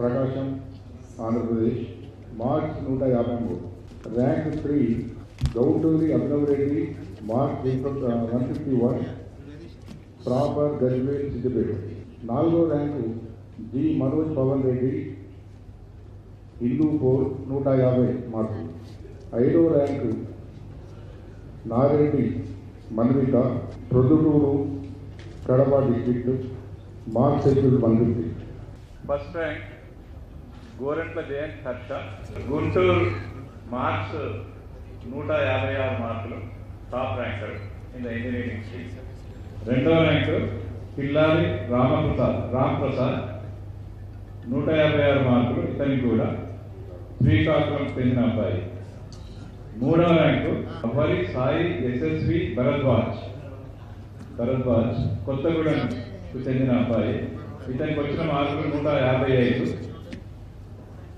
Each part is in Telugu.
ప్రకాశం Andhra Pradesh marks 153. Rank 3 Gauturi Abhinav Reddy marks 151 proper Gajwel Siddipet. 4వ ర్యాంకు జి మనోజ్ పవన్ రెడ్డి హిందూపూర్ 150 మార్కులు. 5వ rank Nareddy Manvitha Proddatur Kadapa district marks 150. First rank Gorantla Jayanth Harsha Guntur marks 156 మార్కులు, top ranker in the engineering stream. 2వ ర్యాంకు పిల్లారి రామ్ ప్రసాద్ 156 మార్కులు, ఇతనికి కూడా శ్రీకాకుళం చెందిన అబ్బాయి. 3వ ర్యాంకు అవ్వలి సాయి ఎస్ఎస్వి భరద్వాజ్ కొత్తగూడెంకు చెందిన అబ్బాయి, ఇతనికి వచ్చిన మార్కులు 155.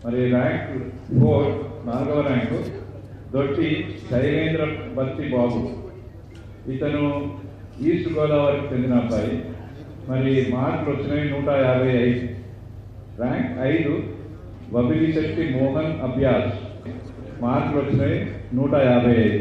మరి ర్యాంక్ 4 4వ ర్యాంకు దొట్టి శైలేంద్ర బత్తి బాబు, ఇతను ఈస్ట్ గోదావరికి చెందిన అబ్బాయి, మరి మార్కులు వచ్చినవి 155. ర్యాంక్ 5 వబిలిశెట్టి మోహన్ అభ్యాస్, మార్కులు వచ్చినవి 155.